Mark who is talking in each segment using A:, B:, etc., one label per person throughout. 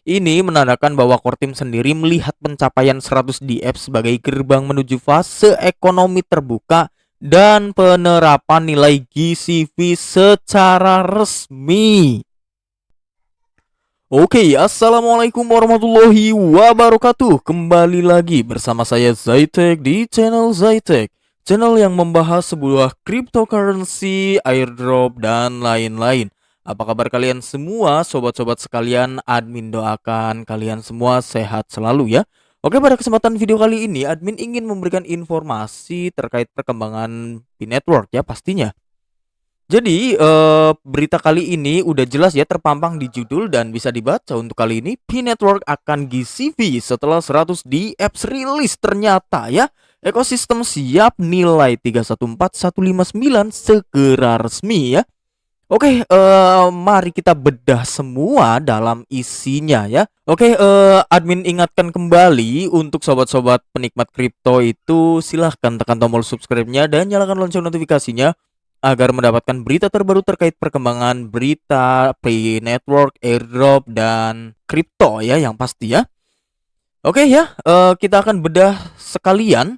A: Ini menandakan bahwa core team sendiri melihat pencapaian 100 DF sebagai gerbang menuju fase ekonomi terbuka dan penerapan nilai GCV secara resmi. Oke, assalamualaikum warahmatullahi wabarakatuh. Kembali lagi bersama saya Zaitek di channel Zaitek, channel yang membahas sebuah cryptocurrency, airdrop, dan lain-lain. Apa kabar kalian semua, sobat-sobat sekalian? Admin doakan kalian semua sehat selalu ya. Oke, pada kesempatan video kali ini, admin ingin memberikan informasi terkait perkembangan P-Network ya pastinya. Jadi berita kali ini udah jelas ya terpampang di judul dan bisa dibaca untuk kali ini. P-Network akan GCV setelah 100 di apps rilis ternyata ya. Ekosistem siap, nilai 314159 segera resmi ya. Oke, mari kita bedah semua dalam isinya ya. Oke, admin ingatkan kembali untuk sobat-sobat penikmat kripto itu silahkan tekan tombol subscribe-nya dan nyalakan lonceng notifikasinya agar mendapatkan berita terbaru terkait perkembangan berita Play Network, airdrop, dan kripto ya yang pasti ya. Oke ya, kita akan bedah sekalian.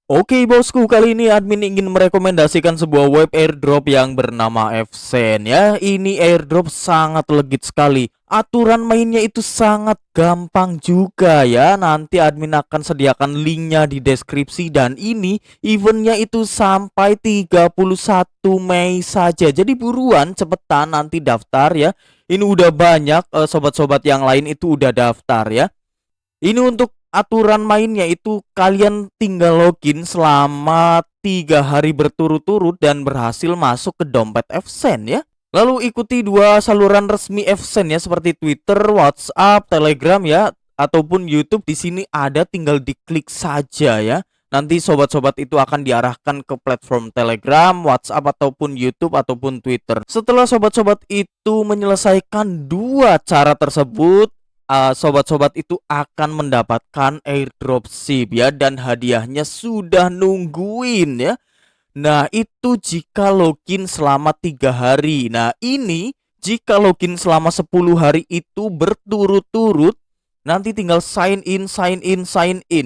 A: Oke bosku, kali ini admin ingin merekomendasikan sebuah web airdrop yang bernama Fsen ya. Ini airdrop sangat legit sekali. Aturan mainnya itu sangat gampang juga ya. Nanti admin akan sediakan linknya di deskripsi. Dan ini eventnya itu sampai 31 Mei saja. Jadi buruan cepetan nanti daftar ya. Ini udah banyak sobat-sobat yang lain itu udah daftar ya. Ini untuk aturan mainnya itu kalian tinggal login selama 3 hari berturut-turut dan berhasil masuk ke dompet Fsen ya. Lalu ikuti dua saluran resmi Fsen ya seperti Twitter, WhatsApp, Telegram ya ataupun YouTube. Di sini ada, tinggal diklik saja ya. Nanti sobat-sobat itu akan diarahkan ke platform Telegram, WhatsApp ataupun YouTube ataupun Twitter. Setelah sobat-sobat itu menyelesaikan dua cara tersebut, sobat-sobat itu akan mendapatkan airdrop SIP ya, dan hadiahnya sudah nungguin ya. Nah itu jika login selama 3 hari. Nah ini jika login selama 10 hari itu berturut-turut, nanti tinggal sign in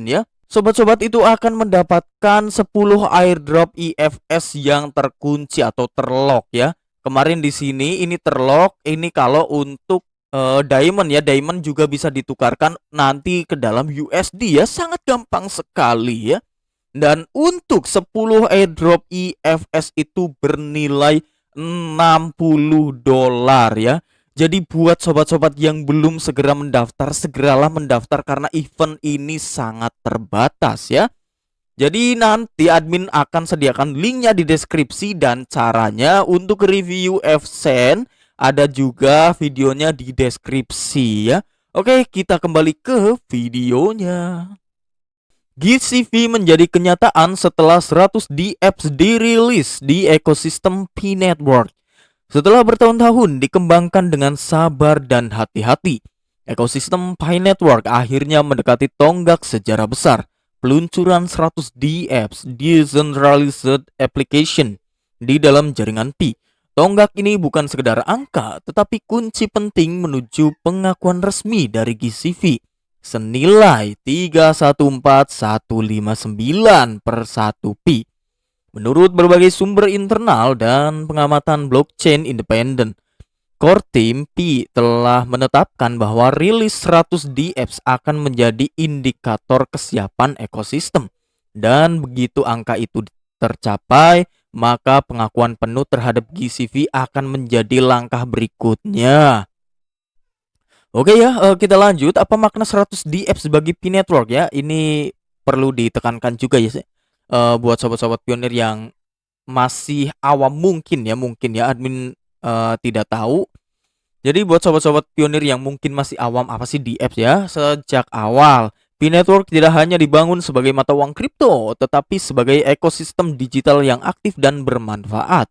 A: ya. Sobat-sobat itu akan mendapatkan 10 airdrop IFS yang terkunci atau terlock ya. Kemarin di sini ini terlock, ini kalau untuk diamond ya, diamond juga bisa ditukarkan nanti ke dalam USD ya, sangat gampang sekali ya. Dan untuk 10 airdrop IFS itu bernilai $60 ya. Jadi buat sobat-sobat yang belum segera mendaftar, segeralah mendaftar karena event ini sangat terbatas ya. Jadi nanti admin akan sediakan linknya di deskripsi dan caranya untuk review Fsen ada juga videonya di deskripsi ya. Oke, kita kembali ke videonya. GCV menjadi kenyataan setelah 100 di apps dirilis di ekosistem P-Network. Setelah bertahun-tahun dikembangkan dengan sabar dan hati-hati, ekosistem P-Network akhirnya mendekati tonggak sejarah besar. Peluncuran 100 di apps Decentralized Application di dalam jaringan Pi. Tonggak ini bukan sekedar angka, tetapi kunci penting menuju pengakuan resmi dari GCV senilai 314159 per 1 Pi. Menurut berbagai sumber internal dan pengamatan blockchain independen, core team Pi telah menetapkan bahwa rilis 100 DApps akan menjadi indikator kesiapan ekosistem. Dan begitu angka itu tercapai, maka pengakuan penuh terhadap GCV akan menjadi langkah berikutnya. Oke ya, kita lanjut. Apa makna 100 DApps bagi P-Network ya? Ini perlu ditekankan juga ya, buat sobat-sobat pionir yang masih awam mungkin ya admin tidak tahu. Jadi buat sobat-sobat pionir yang mungkin masih awam, apa sih DApps ya? Sejak awal P-Network tidak hanya dibangun sebagai mata uang kripto, tetapi sebagai ekosistem digital yang aktif dan bermanfaat.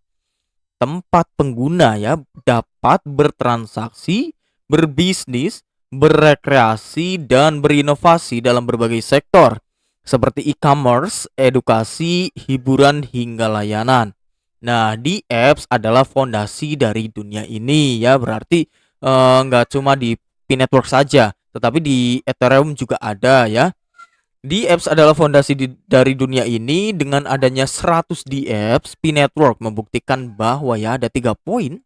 A: Tempat pengguna ya dapat bertransaksi, berbisnis, berrekreasi, dan berinovasi dalam berbagai sektor seperti e-commerce, edukasi, hiburan, hingga layanan. Nah, di apps adalah fondasi dari dunia ini ya, berarti nggak cuma di P-Network saja, tetapi di Ethereum juga ada ya. DApps adalah fondasi dari dunia ini. Dengan adanya 100 DApps, P-Network membuktikan bahwa ya ada 3 poin.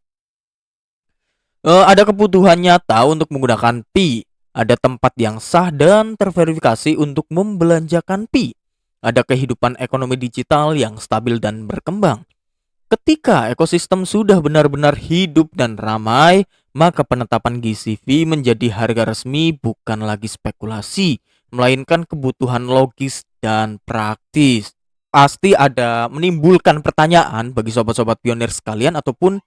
A: Ada kebutuhan nyata untuk menggunakan Pi, ada tempat yang sah dan terverifikasi untuk membelanjakan Pi, ada kehidupan ekonomi digital yang stabil dan berkembang. Ketika ekosistem sudah benar-benar hidup dan ramai, maka penetapan GCV menjadi harga resmi, bukan lagi spekulasi, melainkan kebutuhan logis dan praktis. Pasti ada menimbulkan pertanyaan bagi sobat-sobat pionir sekalian ataupun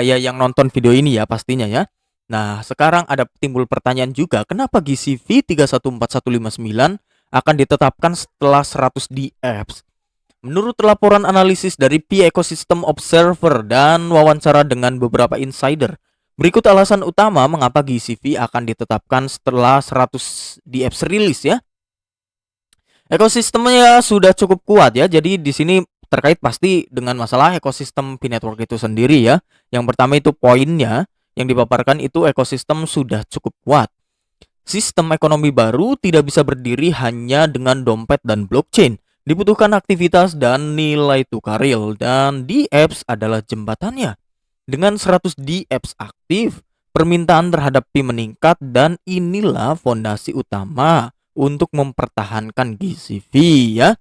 A: ya yang nonton video ini ya pastinya ya. Nah, sekarang ada timbul pertanyaan juga, kenapa GCV 314159 akan ditetapkan setelah 100 DApps? Menurut laporan analisis dari Pi Ecosystem Observer dan wawancara dengan beberapa insider, berikut alasan utama mengapa GCV akan ditetapkan setelah 100 DApps rilis ya. Ekosistemnya sudah cukup kuat ya. Jadi di sini terkait pasti dengan masalah ekosistem P-Network itu sendiri ya. Yang pertama itu poinnya yang dipaparkan itu ekosistem sudah cukup kuat. Sistem ekonomi baru tidak bisa berdiri hanya dengan dompet dan blockchain. Dibutuhkan aktivitas dan nilai tukar real, dan DApps adalah jembatannya. Dengan 100 DApps aktif, permintaan terhadap Pi meningkat dan inilah fondasi utama untuk mempertahankan GCV ya.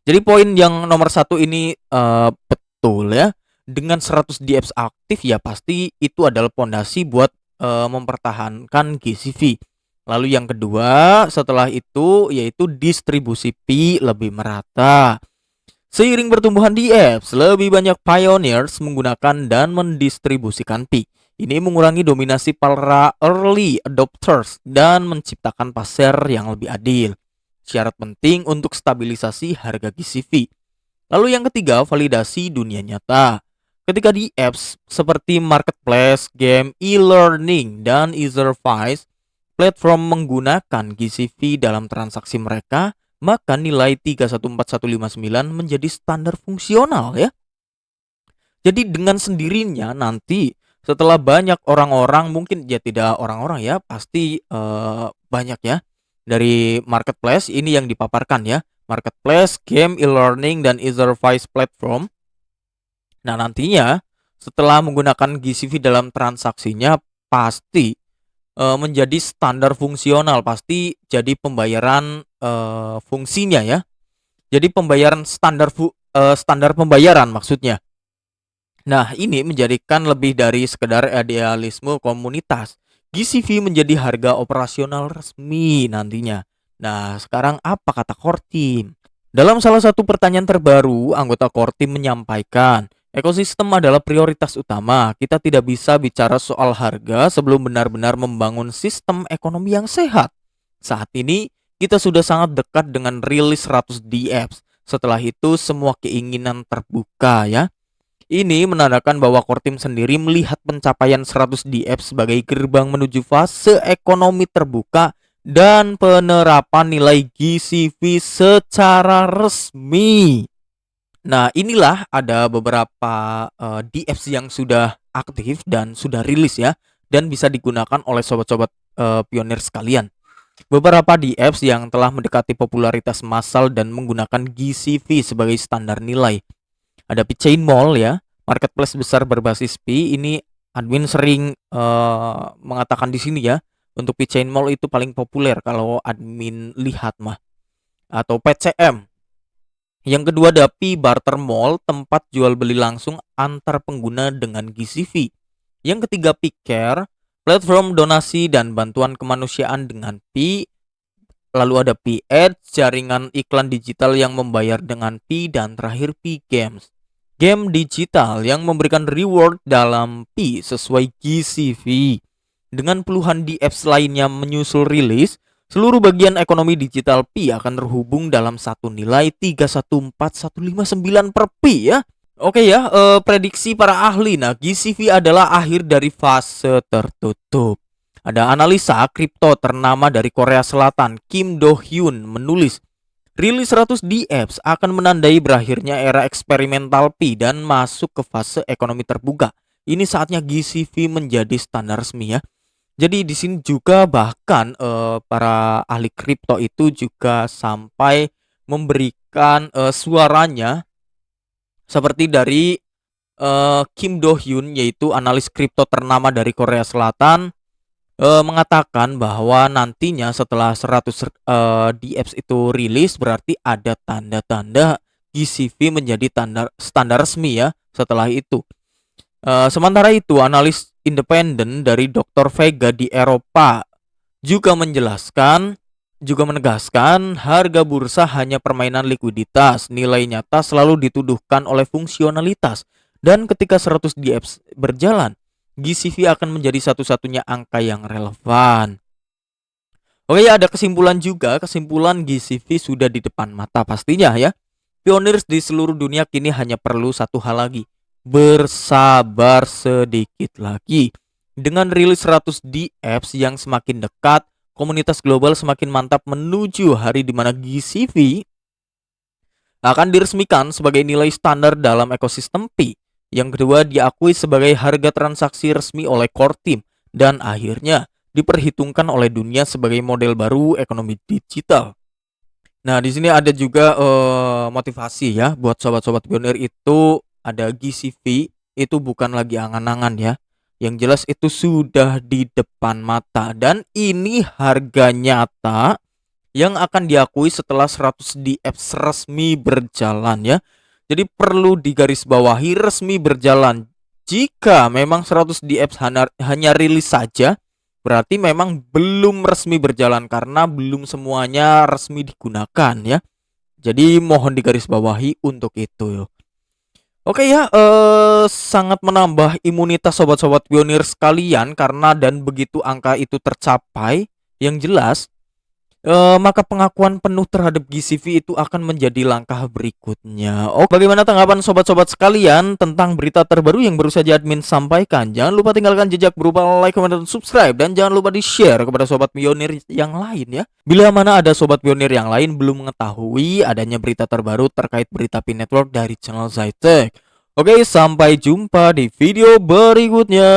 A: Jadi poin yang nomor 1 ini betul ya. Dengan 100 DApps aktif ya pasti itu adalah fondasi buat mempertahankan GCV. Lalu yang kedua setelah itu yaitu distribusi Pi lebih merata. Seiring pertumbuhan DApps, lebih banyak pioneers menggunakan dan mendistribusikan Pi. Ini mengurangi dominasi para early adopters dan menciptakan pasar yang lebih adil. Syarat penting untuk stabilisasi harga GCV. Lalu yang ketiga, validasi dunia nyata. Ketika di apps seperti marketplace, game, e-learning, dan Etherfice, platform menggunakan GCV dalam transaksi mereka, maka nilai 314159 menjadi standar fungsional ya. Jadi dengan sendirinya nanti setelah banyak orang-orang, mungkin ya tidak orang-orang ya, pasti banyak ya dari marketplace ini yang dipaparkan ya. Marketplace, game, e-learning, dan Etherfice platform. Nah nantinya setelah menggunakan GCV dalam transaksinya pasti menjadi standar fungsional, pasti jadi pembayaran fungsinya ya. Jadi pembayaran standar pembayaran maksudnya. Nah ini menjadikan lebih dari sekedar idealisme komunitas. GCV menjadi harga operasional resmi nantinya. Nah sekarang apa kata core team? Dalam salah satu pertanyaan terbaru, anggota core team menyampaikan, ekosistem adalah prioritas utama. Kita tidak bisa bicara soal harga sebelum benar-benar membangun sistem ekonomi yang sehat. Saat ini, kita sudah sangat dekat dengan rilis 100 DApps. Setelah itu, semua keinginan terbuka ya. Ini menandakan bahwa core team sendiri melihat pencapaian 100 DApps sebagai gerbang menuju fase ekonomi terbuka dan penerapan nilai GCV secara resmi. Nah inilah ada beberapa DApps yang sudah aktif dan sudah rilis ya, dan bisa digunakan oleh sobat-sobat pionir sekalian. Beberapa DApps yang telah mendekati popularitas massal dan menggunakan GCV sebagai standar nilai. Ada P-Chain Mall ya, marketplace besar berbasis Pi. Ini admin sering mengatakan di sini ya, untuk P-Chain Mall itu paling populer kalau admin lihat mah. Atau PCM. Yang kedua ada Pi Barter Mall, tempat jual beli langsung antar pengguna dengan GCV. Yang ketiga P-Care, platform donasi dan bantuan kemanusiaan dengan Pi. Lalu ada P-Ads, jaringan iklan digital yang membayar dengan Pi. Dan terakhir P-Games, game digital yang memberikan reward dalam Pi sesuai GCV. Dengan puluhan DApps lainnya menyusul rilis, seluruh bagian ekonomi digital Pi akan terhubung dalam satu nilai 314159 per Pi ya. Oke ya, prediksi para ahli. Nah, GCV adalah akhir dari fase tertutup. Ada analisa kripto ternama dari Korea Selatan, Kim Do Hyun, menulis, rilis 100 DApps akan menandai berakhirnya era eksperimental Pi dan masuk ke fase ekonomi terbuka. Ini saatnya GCV menjadi standar resmi ya. Jadi di sini juga bahkan para ahli kripto itu juga sampai memberikan suaranya seperti dari Kim Do Hyun, yaitu analis kripto ternama dari Korea Selatan, mengatakan bahwa nantinya setelah 100 DApps itu rilis, berarti ada tanda-tanda GCV menjadi standar resmi ya setelah itu. Sementara itu, analis independen dari Dr. Vega di Eropa juga menegaskan harga bursa hanya permainan likuiditas, nilai nyata selalu dituduhkan oleh fungsionalitas, dan ketika 100 DApps berjalan, GCV akan menjadi satu-satunya angka yang relevan. Oke ya, ada kesimpulan GCV sudah di depan mata pastinya ya. Pioneers di seluruh dunia kini hanya perlu satu hal lagi, bersabar sedikit lagi. Dengan rilis 100 DApps yang semakin dekat, komunitas global semakin mantap menuju hari di mana GCV akan diresmikan sebagai nilai standar dalam ekosistem Pi. Yang kedua, diakui sebagai harga transaksi resmi oleh core team, dan akhirnya diperhitungkan oleh dunia sebagai model baru ekonomi digital. Nah, di sini ada juga motivasi ya buat sobat-sobat pionir itu, ada GCV itu bukan lagi angan-angan ya. Yang jelas itu sudah di depan mata, dan ini harga nyata yang akan diakui setelah 100 DApps resmi berjalan ya. Jadi perlu digarisbawahi resmi berjalan. Jika memang 100 DApps hanya rilis saja, berarti memang belum resmi berjalan karena belum semuanya resmi digunakan ya. Jadi mohon digarisbawahi untuk itu. Oke ya, sangat menambah imunitas sobat-sobat pionir sekalian karena dan begitu angka itu tercapai, yang jelas maka pengakuan penuh terhadap GCV itu akan menjadi langkah berikutnya. Oke, bagaimana tanggapan sobat-sobat sekalian tentang berita terbaru yang baru saja admin sampaikan? Jangan lupa tinggalkan jejak berupa like, comment, dan subscribe, dan jangan lupa di-share kepada sobat pionir yang lain ya. Bila mana ada sobat pionir yang lain belum mengetahui adanya berita terbaru terkait berita Pi Network dari channel Zaitek. Oke, sampai jumpa di video berikutnya.